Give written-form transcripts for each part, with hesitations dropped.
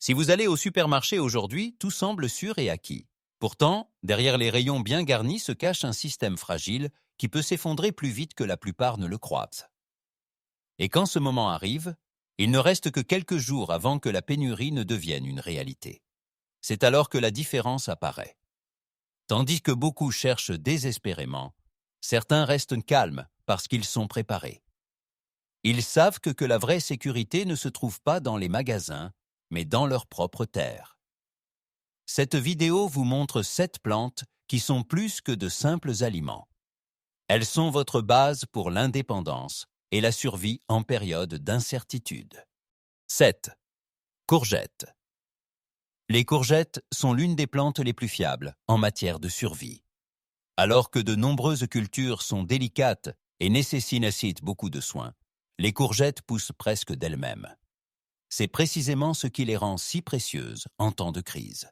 Si vous allez au supermarché aujourd'hui, tout semble sûr et acquis. Pourtant, derrière les rayons bien garnis se cache un système fragile qui peut s'effondrer plus vite que la plupart ne le croient. Et quand ce moment arrive, il ne reste que quelques jours avant que la pénurie ne devienne une réalité. C'est alors que la différence apparaît. Tandis que beaucoup cherchent désespérément, certains restent calmes parce qu'ils sont préparés. Ils savent que la vraie sécurité ne se trouve pas dans les magasins, mais dans leur propre terre. Cette vidéo vous montre 7 plantes qui sont plus que de simples aliments. Elles sont votre base pour l'indépendance et la survie en période d'incertitude. 7. Courgettes. Les courgettes sont l'une des plantes les plus fiables en matière de survie. Alors que de nombreuses cultures sont délicates et nécessitent beaucoup de soins, les courgettes poussent presque d'elles-mêmes. C'est précisément ce qui les rend si précieuses en temps de crise.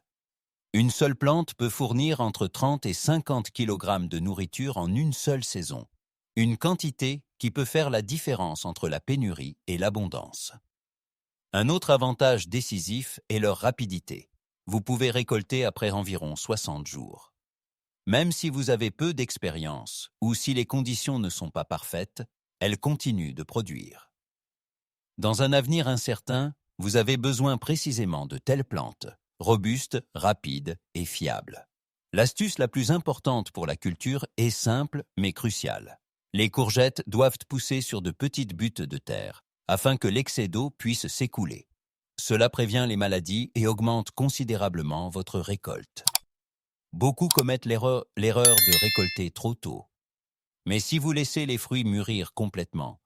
Une seule plante peut fournir entre 30 et 50 kg de nourriture en une seule saison, une quantité qui peut faire la différence entre la pénurie et l'abondance. Un autre avantage décisif est leur rapidité. Vous pouvez récolter après environ 60 jours. Même si vous avez peu d'expérience ou si les conditions ne sont pas parfaites, elles continuent de produire. Dans un avenir incertain, vous avez besoin précisément de telles plantes, robustes, rapides et fiables. L'astuce la plus importante pour la culture est simple mais cruciale. Les courgettes doivent pousser sur de petites buttes de terre, afin que l'excès d'eau puisse s'écouler. Cela prévient les maladies et augmente considérablement votre récolte. Beaucoup commettent l'erreur de récolter trop tôt. Mais si vous laissez les fruits mûrir complètement,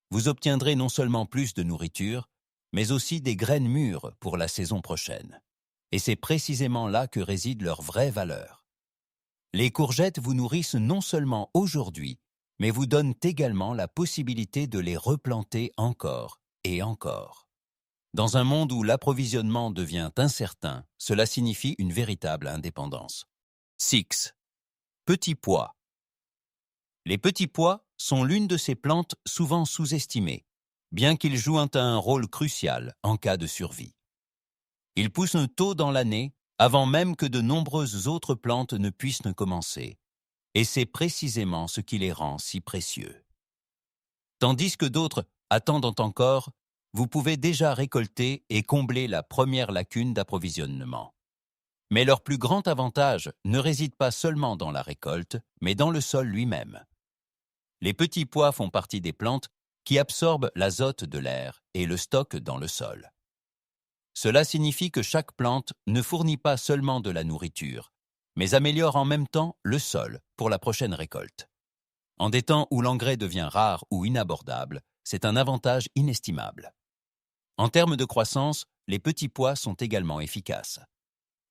vous obtiendrez non seulement plus de nourriture, mais aussi des graines mûres pour la saison prochaine. Et c'est précisément là que réside leur vraie valeur. Les courgettes vous nourrissent non seulement aujourd'hui, mais vous donnent également la possibilité de les replanter encore et encore. Dans un monde où l'approvisionnement devient incertain, cela signifie une véritable indépendance. 6. Petits pois. Les petits pois sont l'une de ces plantes souvent sous-estimées, bien qu'ils jouent un rôle crucial en cas de survie. Ils poussent tôt dans l'année, avant même que de nombreuses autres plantes ne puissent commencer, et c'est précisément ce qui les rend si précieux. Tandis que d'autres attendent encore, vous pouvez déjà récolter et combler la première lacune d'approvisionnement. Mais leur plus grand avantage ne réside pas seulement dans la récolte, mais dans le sol lui-même. Les petits pois font partie des plantes qui absorbent l'azote de l'air et le stockent dans le sol. Cela signifie que chaque plante ne fournit pas seulement de la nourriture, mais améliore en même temps le sol pour la prochaine récolte. En des temps où l'engrais devient rare ou inabordable, c'est un avantage inestimable. En termes de croissance, les petits pois sont également efficaces.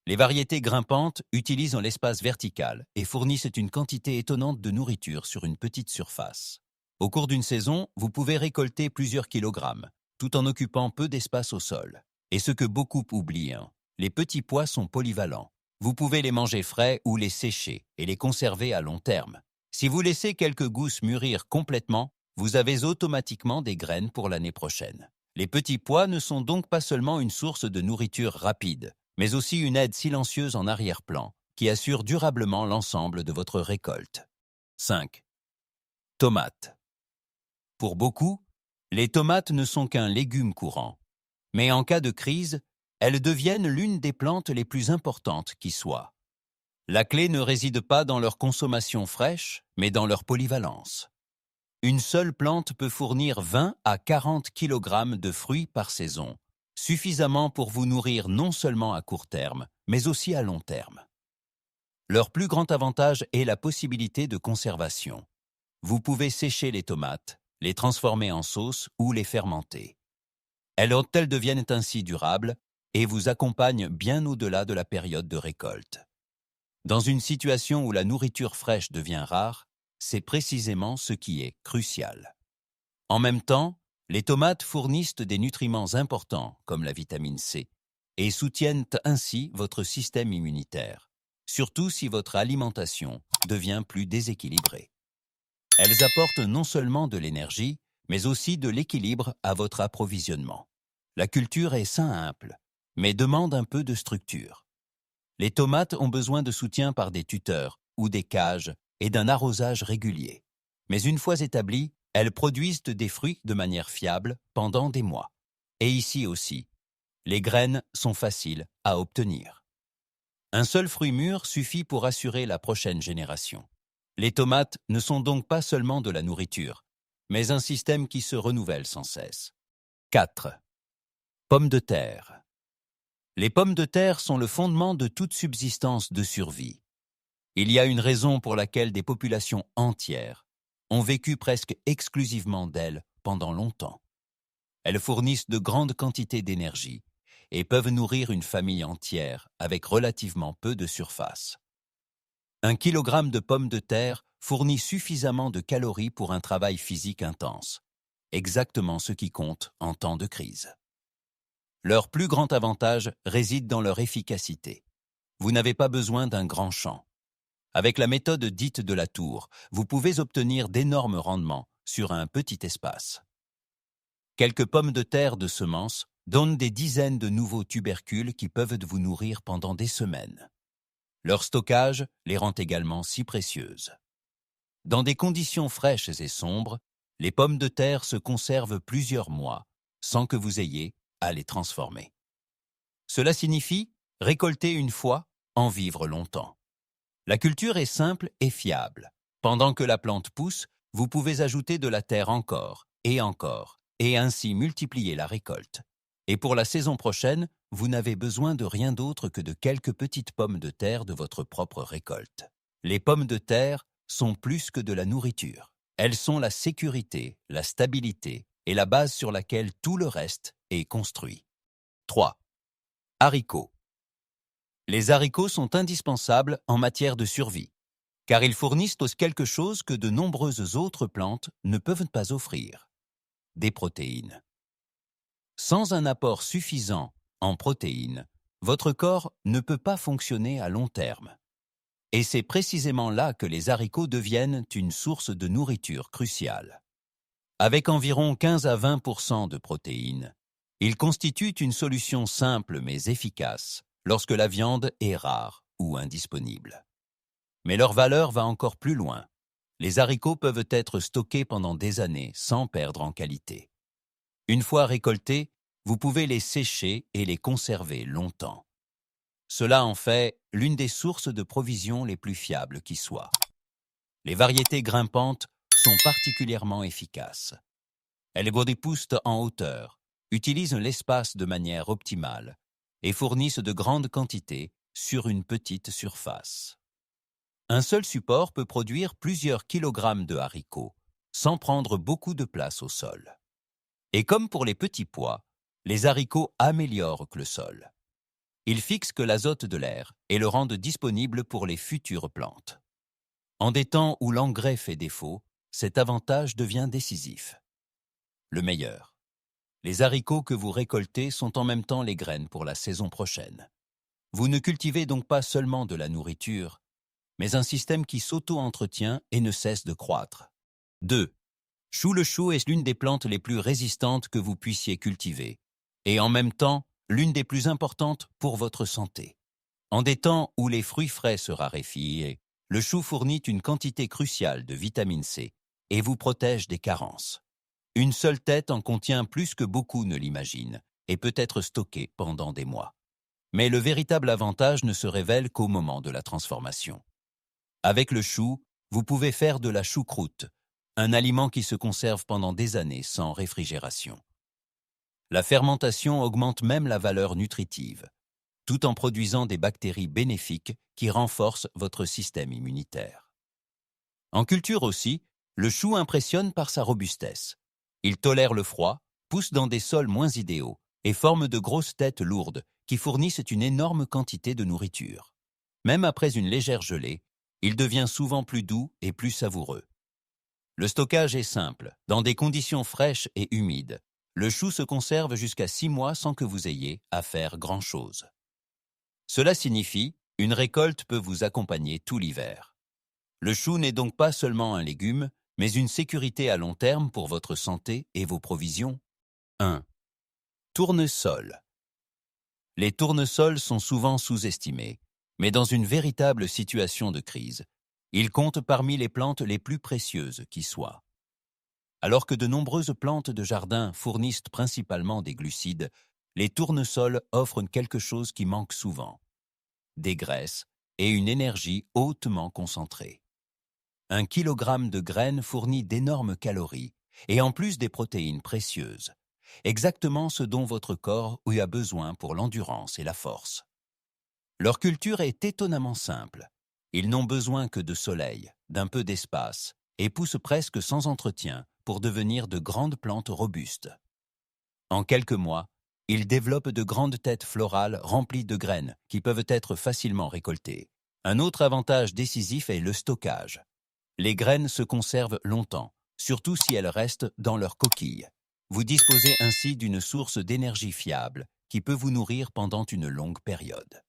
Les variétés grimpantes utilisent l'espace vertical et fournissent une quantité étonnante de nourriture sur une petite surface. Au cours d'une saison, vous pouvez récolter plusieurs kilogrammes, tout en occupant peu d'espace au sol. Et ce que beaucoup oublient, les petits pois sont polyvalents. Vous pouvez les manger frais ou les sécher et les conserver à long terme. Si vous laissez quelques gousses mûrir complètement, vous avez automatiquement des graines pour l'année prochaine. Les petits pois ne sont donc pas seulement une source de nourriture rapide, mais aussi une aide silencieuse en arrière-plan, qui assure durablement l'ensemble de votre récolte. 5. Tomates. Pour beaucoup, les tomates ne sont qu'un légume courant. Mais en cas de crise, elles deviennent l'une des plantes les plus importantes qui soient. La clé ne réside pas dans leur consommation fraîche, mais dans leur polyvalence. Une seule plante peut fournir 20 à 40 kg de fruits par saison, suffisamment pour vous nourrir non seulement à court terme, mais aussi à long terme. Leur plus grand avantage est la possibilité de conservation. Vous pouvez sécher les tomates, les transformer en sauce ou les fermenter. Elles deviennent ainsi durables et vous accompagnent bien au-delà de la période de récolte. Dans une situation où la nourriture fraîche devient rare, c'est précisément ce qui est crucial. En même temps, les tomates fournissent des nutriments importants comme la vitamine C et soutiennent ainsi votre système immunitaire, surtout si votre alimentation devient plus déséquilibrée. Elles apportent non seulement de l'énergie, mais aussi de l'équilibre à votre approvisionnement. La culture est simple. mais demandent un peu de structure. Les tomates ont besoin de soutien par des tuteurs ou des cages et d'un arrosage régulier. Mais une fois établies, elles produisent des fruits de manière fiable pendant des mois. Et ici aussi, les graines sont faciles à obtenir. Un seul fruit mûr suffit pour assurer la prochaine génération. Les tomates ne sont donc pas seulement de la nourriture, mais un système qui se renouvelle sans cesse. 4. Pommes de terre. Les pommes de terre sont le fondement de toute subsistance de survie. Il y a une raison pour laquelle des populations entières ont vécu presque exclusivement d'elles pendant longtemps. Elles fournissent de grandes quantités d'énergie et peuvent nourrir une famille entière avec relativement peu de surface. 1 kilogramme de pommes de terre fournit suffisamment de calories pour un travail physique intense, exactement ce qui compte en temps de crise. Leur plus grand avantage réside dans leur efficacité. Vous n'avez pas besoin d'un grand champ. Avec la méthode dite de la tour, vous pouvez obtenir d'énormes rendements sur un petit espace. Quelques pommes de terre de semences donnent des dizaines de nouveaux tubercules qui peuvent vous nourrir pendant des semaines. Leur stockage les rend également si précieuses. Dans des conditions fraîches et sombres, les pommes de terre se conservent plusieurs mois sans que vous ayez à les transformer. Cela signifie récolter une fois, en vivre longtemps. La culture est simple et fiable. Pendant que la plante pousse, vous pouvez ajouter de la terre encore, et ainsi multiplier la récolte. Et pour la saison prochaine, vous n'avez besoin de rien d'autre que de quelques petites pommes de terre de votre propre récolte. Les pommes de terre sont plus que de la nourriture. Elles sont la sécurité, la stabilité et la base sur laquelle tout le reste est construit. 3. Haricots. Les haricots sont indispensables en matière de survie, car ils fournissent quelque chose que de nombreuses autres plantes ne peuvent pas offrir: des protéines. Sans un apport suffisant en protéines, votre corps ne peut pas fonctionner à long terme. Et c'est précisément là que les haricots deviennent une source de nourriture cruciale. Avec environ 15 à 20% de protéines, ils constituent une solution simple mais efficace lorsque la viande est rare ou indisponible. Mais leur valeur va encore plus loin. Les haricots peuvent être stockés pendant des années sans perdre en qualité. Une fois récoltés, vous pouvez les sécher et les conserver longtemps. Cela en fait l'une des sources de provisions les plus fiables qui soient. Les variétés grimpantes sont particulièrement efficaces. Elles poussent en hauteur, utilisent l'espace de manière optimale et fournissent de grandes quantités sur une petite surface. Un seul support peut produire plusieurs kilogrammes de haricots sans prendre beaucoup de place au sol. Et comme pour les petits pois, les haricots améliorent le sol. Ils fixent l'azote de l'air et le rendent disponible pour les futures plantes. En des temps où l'engrais fait défaut, cet avantage devient décisif. Le meilleur. Les haricots que vous récoltez sont en même temps les graines pour la saison prochaine. Vous ne cultivez donc pas seulement de la nourriture, mais un système qui s'auto-entretient et ne cesse de croître. 2. Le chou est l'une des plantes les plus résistantes que vous puissiez cultiver, et en même temps, l'une des plus importantes pour votre santé. En des temps où les fruits frais se raréfient, le chou fournit une quantité cruciale de vitamine C et vous protège des carences. Une seule tête en contient plus que beaucoup ne l'imaginent et peut être stockée pendant des mois. Mais le véritable avantage ne se révèle qu'au moment de la transformation. Avec le chou, vous pouvez faire de la choucroute, un aliment qui se conserve pendant des années sans réfrigération. La fermentation augmente même la valeur nutritive, tout en produisant des bactéries bénéfiques qui renforcent votre système immunitaire. En culture aussi, le chou impressionne par sa robustesse. Il tolère le froid, pousse dans des sols moins idéaux et forme de grosses têtes lourdes qui fournissent une énorme quantité de nourriture. Même après une légère gelée, il devient souvent plus doux et plus savoureux. Le stockage est simple. Dans des conditions fraîches et humides, le chou se conserve jusqu'à 6 mois sans que vous ayez à faire grand-chose. Cela signifie une récolte peut vous accompagner tout l'hiver. Le chou n'est donc pas seulement un légume, mais une sécurité à long terme pour votre santé et vos provisions. 1. Tournesol. Les tournesols sont souvent sous-estimés, mais dans une véritable situation de crise, ils comptent parmi les plantes les plus précieuses qui soient. Alors que de nombreuses plantes de jardin fournissent principalement des glucides, les tournesols offrent quelque chose qui manque souvent: des graisses et une énergie hautement concentrée. 1 kilogramme de graines fournit d'énormes calories et en plus des protéines précieuses, exactement ce dont votre corps a besoin pour l'endurance et la force. Leur culture est étonnamment simple. Ils n'ont besoin que de soleil, d'un peu d'espace, et poussent presque sans entretien pour devenir de grandes plantes robustes. En quelques mois, ils développent de grandes têtes florales remplies de graines qui peuvent être facilement récoltées. Un autre avantage décisif est le stockage. Les graines se conservent longtemps, surtout si elles restent dans leur coquille. Vous disposez ainsi d'une source d'énergie fiable qui peut vous nourrir pendant une longue période.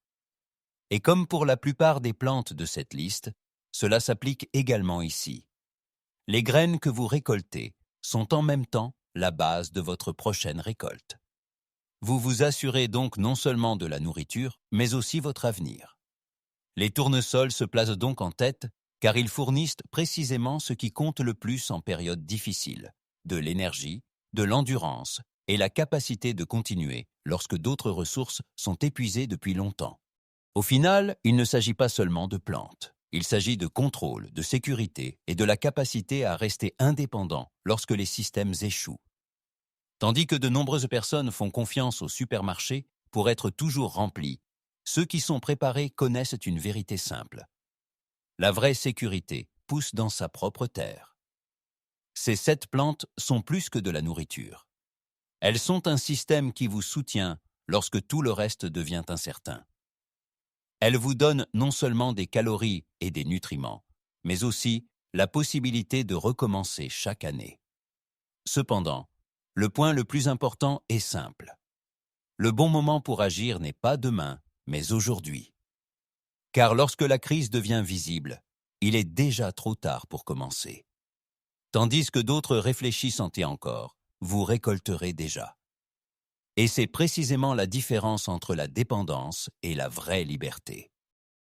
Et comme pour la plupart des plantes de cette liste, cela s'applique également ici. Les graines que vous récoltez sont en même temps la base de votre prochaine récolte. Vous vous assurez donc non seulement de la nourriture, mais aussi votre avenir. Les tournesols se placent donc en tête car ils fournissent précisément ce qui compte le plus en période difficile: de l'énergie, de l'endurance et la capacité de continuer lorsque d'autres ressources sont épuisées depuis longtemps. Au final, il ne s'agit pas seulement de plantes. Il s'agit de contrôle, de sécurité et de la capacité à rester indépendant lorsque les systèmes échouent. Tandis que de nombreuses personnes font confiance au supermarché pour être toujours remplis, ceux qui sont préparés connaissent une vérité simple: la vraie sécurité pousse dans sa propre terre. Ces 7 plantes sont plus que de la nourriture. Elles sont un système qui vous soutient lorsque tout le reste devient incertain. Elles vous donnent non seulement des calories et des nutriments, mais aussi la possibilité de recommencer chaque année. Cependant, le point le plus important est simple. Le bon moment pour agir n'est pas demain, mais aujourd'hui. Car lorsque la crise devient visible, il est déjà trop tard pour commencer. Tandis que d'autres réfléchissent et encore, vous récolterez déjà. Et c'est précisément la différence entre la dépendance et la vraie liberté.